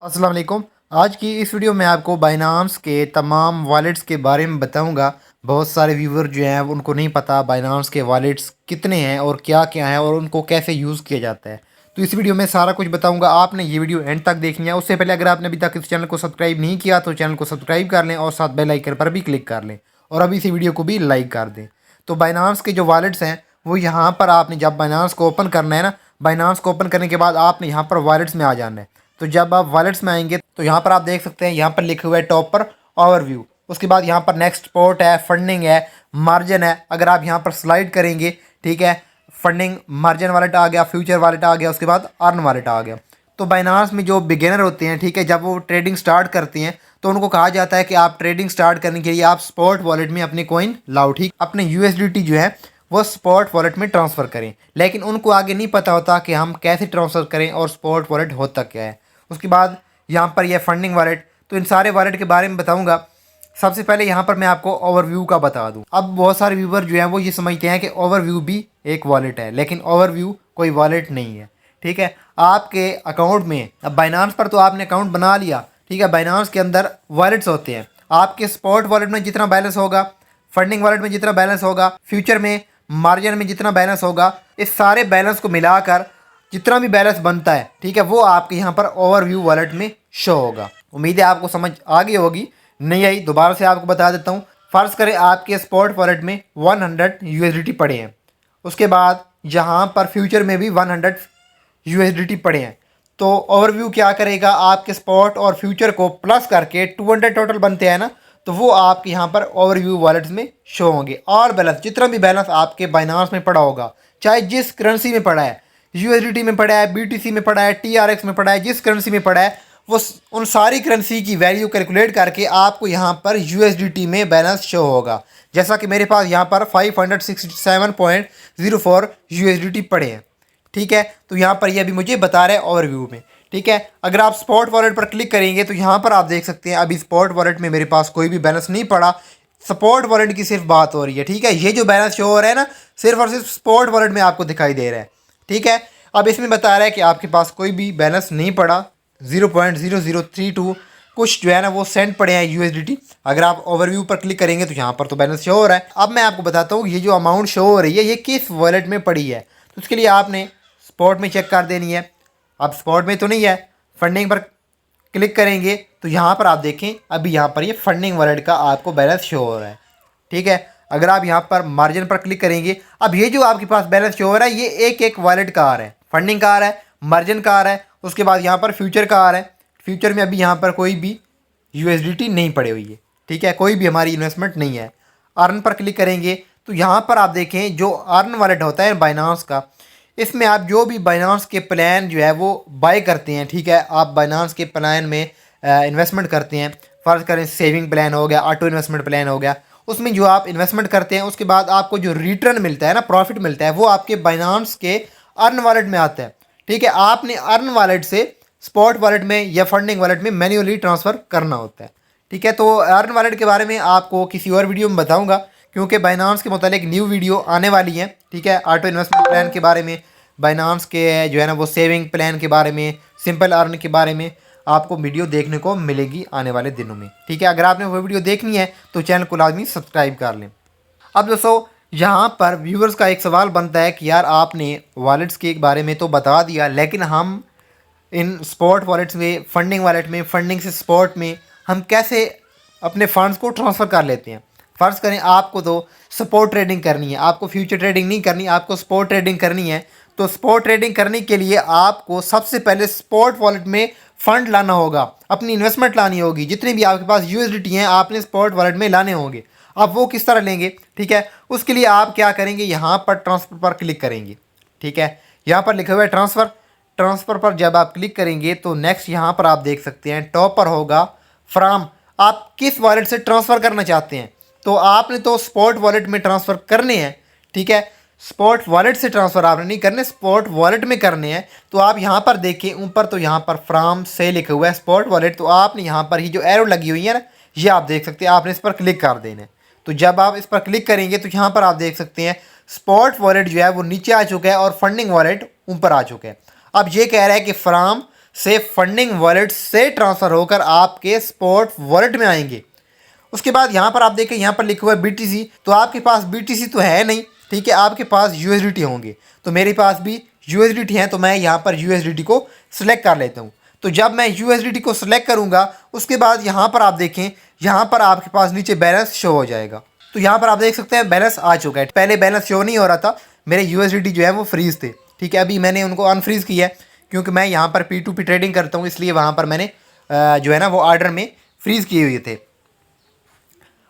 अस्सलाम वालेकुम। आज की इस वीडियो में आपको बाइनांस के तमाम वॉलेट्स के बारे में बताऊंगा। बहुत सारे व्यूवर जो हैं उनको नहीं पता बाइनांस के वॉलेट्स कितने हैं और क्या क्या हैं और उनको कैसे यूज़ किया जाता है। तो इस वीडियो में सारा कुछ बताऊंगा। आपने ये वीडियो एंड तक देखनी है। उससे पहले अगर आपने अभी तक इस चैनल को सब्सक्राइब नहीं किया तो चैनल को सब्सक्राइब कर लें और साथ बेल आइकन पर भी क्लिक कर लें और अभी इसी वीडियो को भी लाइक कर दें। तो बाइनांस के जो वॉलेट्स हैं वो यहाँ पर आपने जब बाइनांस को ओपन करना है ना, बाइनांस को ओपन करने के बाद आपने यहाँ पर वॉलेट्स में आ जाना है। तो जब आप वॉलेट्स में आएंगे तो यहाँ पर आप देख सकते हैं, यहाँ पर लिखे हुए है टॉप पर ओवरव्यू। उसके बाद यहाँ पर नेक्स्ट पोर्ट है, फंडिंग है, मार्जिन है। अगर आप यहाँ पर स्लाइड करेंगे, ठीक है, फंडिंग मार्जिन वॉलेट आ गया, फ्यूचर वॉलेट आ गया, उसके बाद अर्न वॉलेट आ गया। तो बाइनांस में जो बिगिनर होते हैं, ठीक है, जब वो ट्रेडिंग स्टार्ट करते हैं तो उनको कहा जाता है कि आप ट्रेडिंग स्टार्ट करने के लिए आप स्पॉट वॉलेट में अपने कॉइन लाओ, ठीक, अपने यूएसडीटी जो है वो स्पॉट वॉलेट में ट्रांसफ़र करें। लेकिन उनको आगे नहीं पता होता कि हम कैसे ट्रांसफ़र करें और स्पॉट वॉलेट होता क्या है। उसके बाद यहाँ पर यह फंडिंग वॉलेट। तो इन सारे वॉलेट के बारे में बताऊँगा। सबसे पहले यहाँ पर मैं आपको ओवरव्यू का बता दूँ। अब बहुत सारे व्यूवर जो हैं वो ये समझते हैं कि ओवरव्यू भी एक वॉलेट है, लेकिन ओवरव्यू कोई वॉलेट नहीं है, ठीक है। आपके अकाउंट में अब बाइनांस पर तो आपने अकाउंट बना लिया, ठीक है। बाइनांस के अंदर वॉलेट्स होते हैं। आपके स्पॉट वॉलेट में जितना बैलेंस होगा, फंडिंग वॉलेट में जितना बैलेंस होगा, फ्यूचर में, मार्जिन में जितना बैलेंस होगा, इस सारे बैलेंस को मिलाकर जितना भी बैलेंस बनता है, ठीक है, वो आपके यहाँ पर ओवरव्यू वॉलेट में शो होगा। उम्मीद है आपको समझ आ गई होगी। नहीं आई दोबारा से आपको बता देता हूँ। फ़र्ज़ करें आपके स्पॉट वॉलेट में 100 यूएसडीटी पड़े हैं। उसके बाद यहाँ पर फ्यूचर में भी 100 यूएसडीटी पड़े हैं। तो ओवरव्यू क्या करेगा, आपके स्पॉट और फ्यूचर को प्लस करके 200 टोटल बनते हैं ना, तो वो आपके यहाँ पर ओवरव्यू वॉलेट्स में शो होंगे। और बैलेंस, जितना भी बैलेंस आपके बाइनांस में पड़ा होगा, चाहे जिस करेंसी में पड़ा है, यूएसडीटी में पड़ा है, बीटीसी में पड़ा है, टीआरएक्स में पड़ा है, जिस करेंसी में पड़ा है, वो उन सारी करेंसी की वैल्यू कैलकुलेट करके आपको यहाँ पर यूएसडीटी में बैलेंस शो होगा। जैसा कि मेरे पास यहाँ पर 567.04 यूएसडीटी पड़े हैं, ठीक है। तो यहाँ पर ये अभी मुझे बता रहा है ओवरव्यू में, ठीक है। अगर आप स्पॉट वॉलेट पर क्लिक करेंगे तो यहाँ पर आप देख सकते हैं अभी स्पॉट वॉलेट में मेरे पास कोई भी बैलेंस नहीं पड़ा। स्पॉट वॉलेट की सिर्फ बात हो रही है, ठीक है। ये जो बैलेंस शो हो रहा है ना, सिर्फ और सिर्फ स्पॉट वॉलेट में आपको दिखाई दे रहा है, ठीक है। अब इसमें बता रहा है कि आपके पास कोई भी बैलेंस नहीं पड़ा। 0.0032 कुछ जो है ना वो सेंट पड़े हैं यूएसडीटी। अगर आप ओवरव्यू पर क्लिक करेंगे तो यहाँ पर तो बैलेंस शो हो रहा है। अब मैं आपको बताता हूँ ये जो अमाउंट शो हो रही है ये किस वॉलेट में पड़ी है। तो उसके लिए आपने स्पॉट में चेक कर देनी है। अब स्पॉट में तो नहीं है, फंडिंग पर क्लिक करेंगे तो यहाँ पर आप देखें अभी यहाँ पर ये फंडिंग वॉलेट का आपको बैलेंस शो हो रहा है, ठीक है। अगर आप यहाँ पर मार्जिन पर क्लिक करेंगे, अब ये जो आपके पास बैलेंस शो हो रहा है ये एक एक वॉलेट का आ रहा है। फंडिंग का आ रहा है, मार्जिन का आ रहा है, उसके बाद यहाँ पर फ्यूचर का आ रहा है। फ्यूचर में अभी यहाँ पर कोई भी यूएसडीटी नहीं पड़ी हुई है, ठीक है, कोई भी हमारी इन्वेस्टमेंट नहीं है। अर्न पर क्लिक करेंगे तो यहाँ पर आप देखें जो अर्न वॉलेट होता है बाइनांस का, इसमें आप जो भी बाइनांस के प्लान जो है वो बाय करते हैं, ठीक है। आप बाइनांस के प्लान में इन्वेस्टमेंट करते हैं। फ़र्ज़ करें सेविंग प्लान हो गया, ऑटो इन्वेस्टमेंट प्लान हो गया, उसमें जो आप इन्वेस्टमेंट करते हैं उसके बाद आपको जो रिटर्न मिलता है ना, प्रॉफिट मिलता है, वो आपके बाइनांस के अर्न वॉलेट में आता है, ठीक है। आपने अर्न वॉलेट से स्पॉट वॉलेट में या फंडिंग वॉलेट में मैन्युअली ट्रांसफ़र करना होता है, ठीक है। तो अर्न वॉलेट के बारे में आपको किसी और वीडियो में बताऊंगा, क्योंकि बाइनांस के मुतालिक न्यू वीडियो आने वाली है, ठीक है। ऑटो इन्वेस्टमेंट प्लान के बारे में, बाइनांस के जो है ना वो सेविंग प्लान के बारे में, सिंपल अर्न के बारे में आपको वीडियो देखने को मिलेगी आने वाले दिनों में, ठीक है। अगर आपने वो वीडियो देखनी है तो चैनल को लाजमी सब्सक्राइब कर लें। अब दोस्तों यहाँ पर व्यूवर्स का एक सवाल बनता है कि यार आपने वॉलेट्स के बारे में तो बता दिया, लेकिन हम इन स्पॉट वॉलेट्स में, फंडिंग वॉलेट में, फंडिंग से स्पॉट में हम कैसे अपने फंड्स को ट्रांसफ़र कर लेते हैं। फ़र्ज़ करें आपको तो स्पॉट ट्रेडिंग करनी है, आपको फ्यूचर ट्रेडिंग नहीं करनी, आपको स्पॉट ट्रेडिंग करनी है। तो स्पॉट ट्रेडिंग करने के लिए आपको सबसे पहले स्पॉट वॉलेट में फ़ंड लाना होगा, अपनी इन्वेस्टमेंट लानी होगी। जितने भी आपके पास यूएसडीटी हैं आपने स्पॉट वॉलेट में लाने होंगे। अब वो किस तरह लेंगे, ठीक है। उसके लिए आप क्या करेंगे, यहाँ पर ट्रांसफ़र पर क्लिक करेंगे, ठीक है। यहाँ पर लिखा हुआ है ट्रांसफ़र। ट्रांसफ़र पर जब आप क्लिक करेंगे तो नेक्स्ट यहाँ पर आप देख सकते हैं टॉप पर होगा फ्रॉम। आप किस वॉलेट से ट्रांसफ़र करना चाहते हैं। तो आपने तो स्पॉट वॉलेट में ट्रांसफ़र करने हैं, ठीक है। स्पॉट वॉलेट से ट्रांसफ़र आपने नहीं करने, स्पॉट वॉलेट में करने हैं। तो आप यहाँ पर देखें ऊपर, तो यहाँ पर फ्रॉम से लिखा हुआ है स्पॉट वॉलेट। तो आपने यहाँ पर ही जो एरो लगी हुई है ना, ये आप देख सकते हैं, आपने इस पर क्लिक कर देना है। तो जब आप इस पर क्लिक करेंगे तो यहाँ पर आप देख सकते हैं स्पॉट वॉलेट जो है वो नीचे आ चुका है और फंडिंग वॉलेट ऊपर आ चुका है। अब ये कह रहा है कि फ्रॉम से फंडिंग वॉलेट से ट्रांसफ़र होकर आपके स्पॉट वॉलेट में आएंगे। उसके बाद यहाँ पर आप देखें, यहाँ पर लिखा हुआ है BTC, तो आपके पास BTC तो है नहीं, ठीक है, आपके पास USDT होंगे। तो मेरे पास भी USDT हैं, तो मैं यहाँ पर USDT को सिलेक्ट कर लेता हूँ। तो जब मैं USDT को सिलेक्ट करूँगा, उसके बाद यहाँ पर आप देखें, यहाँ पर आपके पास नीचे बैलेंस शो हो जाएगा। तो यहाँ पर आप देख सकते हैं बैलेंस आ चुका है। पहले बैलेंस शो नहीं हो रहा था, मेरे USDT जो है वो फ्रीज थे, ठीक है। अभी मैंने उनको अनफ्रीज़ किया है, क्योंकि मैं यहाँ पर P2P ट्रेडिंग करता हूँ, इसलिए वहाँ पर मैंने जो है ना वो ऑर्डर में फ्रीज़ किए हुए थे।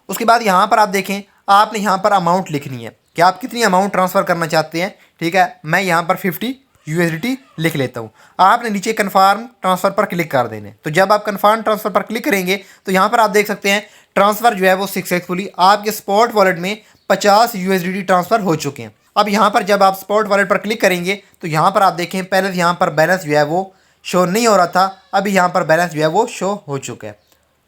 उसके बाद यहाँ पर आप देखें, आपने यहाँ पर अमाउंट लिखनी है कि आप कितनी अमाउंट ट्रांसफ़र करना चाहते हैं, ठीक है। मैं यहाँ पर 50 USDT लिख लेता हूँ। आपने नीचे कन्फर्म ट्रांसफ़र पर क्लिक कर देने। तो जब आप कन्फर्म ट्रांसफ़र पर क्लिक करेंगे तो यहाँ पर आप देख सकते हैं ट्रांसफ़र जो है वो सक्सेसफुली आपके स्पॉट वॉलेट में 50 USDT ट्रांसफ़र हो चुके हैं। अब यहाँ पर जब आप स्पॉट वॉलेट पर क्लिक करेंगे तो यहाँ पर आप देखें, पहले यहाँ पर बैलेंस जो है वो शो नहीं हो रहा था, अभी यहाँ पर बैलेंस जो है वो शो हो चुका है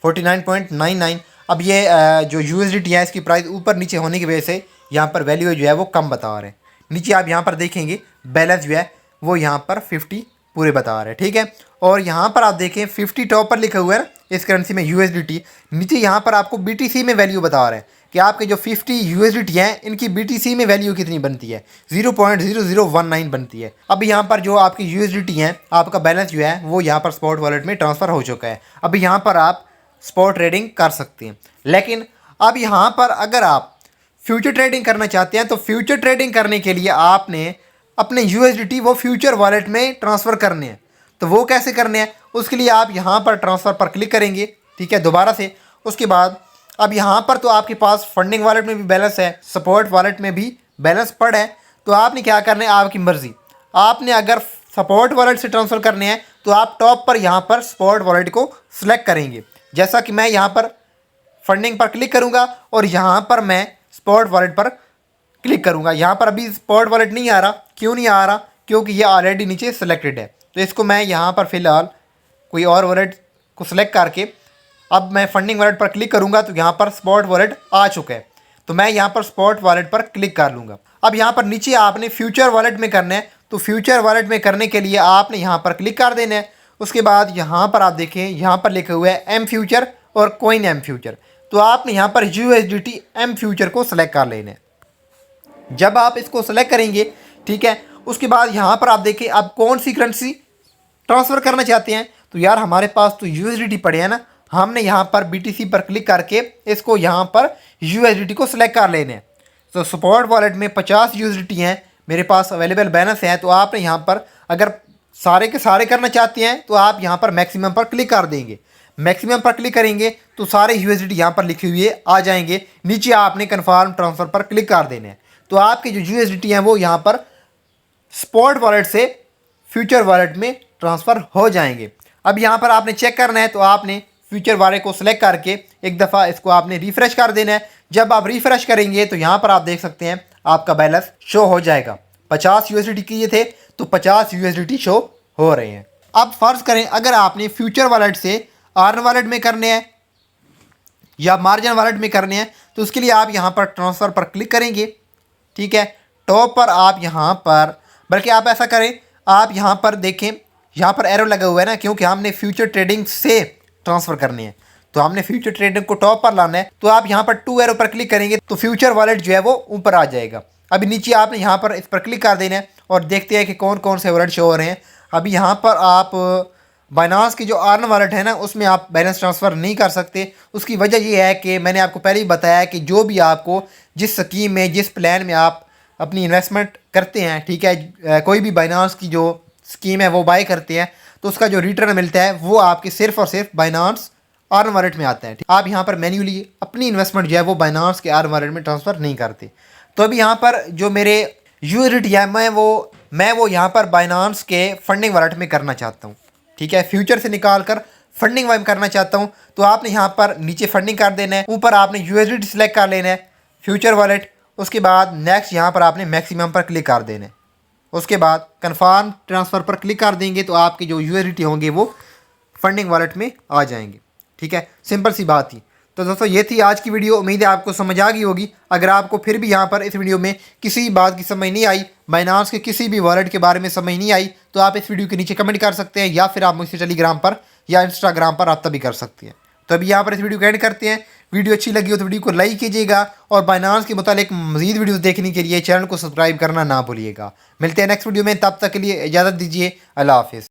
49.99। अब ये जो USDT है इसकी प्राइस ऊपर नीचे होने की वजह से यहाँ पर वैल्यू जो है वो कम बता रहे हैं। नीचे आप यहाँ पर देखेंगे बैलेंस जो है वो यहाँ पर 50 पूरे बता रहे हैं, ठीक है। और यहाँ पर आप देखें 50 टॉप पर लिखा हुआ है ना इस करेंसी में USDT, नीचे यहाँ पर आपको BTC में वैल्यू बता रहे हैं कि आपके जो 50 USDT हैं इनकी BTC में वैल्यू कितनी बनती है, 0.0019 बनती है। अब यहाँ पर जो आपकी USDT हैं, आपका बैलेंस जो है वो यहाँ पर स्पॉट वॉलेट में ट्रांसफ़र हो चुका है। अभी यहाँ पर आप स्पॉट ट्रेडिंग कर सकते हैं। लेकिन अब यहाँ पर अगर आप फ्यूचर ट्रेडिंग करना चाहते हैं तो फ्यूचर ट्रेडिंग करने के लिए आपने अपने USDT वो फ्यूचर वॉलेट में ट्रांसफ़र करने हैं। तो वो कैसे करने हैं, उसके लिए आप यहाँ पर ट्रांसफ़र पर क्लिक करेंगे, ठीक है, दोबारा से। उसके बाद अब यहाँ पर तो आपके पास फंडिंग वॉलेट में भी बैलेंस है, सपोर्ट वॉलेट में भी बैलेंस पड़ा है। तो आपने क्या करना है, आपकी मर्ज़ी। आपने अगर सपोर्ट वॉलेट से ट्रांसफ़र करने हैं तो आप टॉप पर यहाँ पर सपोर्ट वॉलेट को सिलेक्ट करेंगे। जैसा कि मैं यहाँ पर फंडिंग पर क्लिक करूँगा और यहाँ पर मैं स्पॉट वॉलेट पर क्लिक करूँगा। यहाँ पर अभी स्पॉट वॉलेट नहीं आ रहा, क्यों नहीं आ रहा, क्योंकि ये ऑलरेडी नीचे सिलेक्टेड है। तो इसको मैं यहाँ पर फ़िलहाल कोई और वॉलेट को सिलेक्ट करके अब मैं फंडिंग वॉलेट पर क्लिक करूँगा तो यहाँ पर स्पॉट वॉलेट आ चुका है। तो मैं यहाँ पर स्पॉट वॉलेट पर क्लिक कर लूँगा। अब यहाँ पर नीचे आपने फ्यूचर वॉलेट में करना है, तो फ्यूचर वॉलेट में करने के लिए आपने यहाँ पर क्लिक कर देना है। उसके बाद यहाँ पर आप देखें, यहाँ पर लिखा हुआ है M फ्यूचर और कोइन M फ्यूचर। तो आपने यहाँ पर USDT M फ्यूचर को सिलेक्ट कर लेना है। जब आप इसको सिलेक्ट करेंगे, ठीक है, उसके बाद यहाँ पर आप देखें आप कौन सी करेंसी ट्रांसफ़र करना चाहते हैं। तो यार हमारे पास तो USDT पड़े हैं ना, हमने यहाँ पर BTC पर क्लिक करके इसको यहाँ पर USDT को सिलेक्ट कर लेने हैं। तो सपोर्ट वॉलेट में 50 USDT हैं मेरे पास अवेलेबल बैलेंस है। तो आपने यहाँ पर अगर सारे के सारे करना चाहते हैं तो आप यहाँ पर मैक्सिमम पर क्लिक कर देंगे। मैक्सिमम पर क्लिक करेंगे तो सारे USDT यहाँ पर लिखे हुए आ जाएंगे। नीचे आपने कन्फर्म ट्रांसफ़र पर क्लिक कर देना है। तो आपके जो USDT हैं वो यहाँ पर स्पॉट वॉलेट से फ्यूचर वॉलेट में ट्रांसफ़र हो जाएंगे। अब यहाँ पर आपने चेक करना है तो आपने फ्यूचर वॉलेट को सिलेक्ट करके एक दफ़ा इसको आपने रिफ़्रेश कर देना है। जब आप रिफ़्रेश करेंगे तो यहाँ पर आप देख सकते हैं आपका बैलेंस शो हो जाएगा। 50 USDT किए थे तो 50 USDT शो हो रहे हैं। अब फ़र्ज़ करें अगर आपने फ्यूचर वॉलेट से अर्न वॉलेट में करने हैं या मार्जिन वॉलेट में करने हैं तो उसके लिए आप यहाँ पर ट्रांसफ़र पर क्लिक करेंगे, ठीक है। टॉप पर आप यहाँ पर, बल्कि आप ऐसा करें, आप यहाँ पर देखें, यहाँ पर एरो लगा हुआ है ना, क्योंकि हमने फ्यूचर ट्रेडिंग से ट्रांसफ़र करनी है तो हमने फ्यूचर ट्रेडिंग को टॉप पर लाना है। तो आप यहाँ पर 2 एरो पर क्लिक करेंगे तो फ्यूचर वॉलेट जो है वो ऊपर आ जाएगा। अभी नीचे आपने यहाँ पर इस पर क्लिक कर देना है और देखते हैं कि कौन कौन से वॉलेट शो हो रहे हैं। अभी यहाँ पर आप बाइनांस की जो अर्न वॉलेट है ना उसमें आप बैलेंस ट्रांसफ़र नहीं कर सकते। उसकी वजह ये है कि मैंने आपको पहले ही बताया कि जो भी आपको जिस स्कीम में, जिस प्लान में आप अपनी इन्वेस्टमेंट करते हैं, ठीक है, कोई भी बाइनांस की जो स्कीम है वो बाय करते हैं तो उसका जो रिटर्न मिलता है वो आपके सिर्फ और सिर्फ बाइनांस अर्न वॉलेट में आता है। आप यहाँ पर मैन्युअली अपनी इन्वेस्टमेंट जो है वो बाइनांस के अर्न वॉलेट में ट्रांसफ़र नहीं करते। तो अभी यहाँ पर जो मेरे USDT है मैं वो यहाँ पर बाइनांस के फंडिंग वॉलेट में करना चाहता हूँ, ठीक है, फ्यूचर से निकाल कर फंडिंग वॉलेट करना चाहता हूँ। तो आपने यहाँ पर नीचे फंडिंग कर देना है, ऊपर आपने USDT सेलेक्ट कर लेना है फ्यूचर वॉलेट। उसके बाद नेक्स्ट यहाँ पर आपने मैक्सिमम पर क्लिक कर देना है। उसके बाद कन्फर्म ट्रांसफ़र पर क्लिक कर देंगे तो आपके जो USDT होंगे वो फंडिंग वॉलेट में आ जाएंगे, ठीक है, सिंपल सी बात थी। तो दोस्तों ये थी आज की वीडियो। उम्मीद है आपको समझ आ गई होगी। अगर आपको फिर भी यहाँ पर इस वीडियो में किसी बात की समझ नहीं आई, बाइनांस के किसी भी वॉलेट के बारे में समझ नहीं आई, तो आप इस वीडियो के नीचे कमेंट कर सकते हैं या फिर आप मुझसे टेलीग्राम पर या इंस्टाग्राम पर रब्ता भी कर सकते हैं। तो अभी यहाँ पर इस वीडियो को एंड करते हैं। वीडियो अच्छी लगी हो तो वीडियो को लाइक कीजिएगा और बाइनांस के मुतालिक मज़ीद वीडियोस देखने के लिए चैनल को सब्सक्राइब करना ना भूलिएगा। मिलते हैं नेक्स्ट वीडियो में, तब तक के लिए इजाज़त दीजिए। अल्लाह हाफिज़।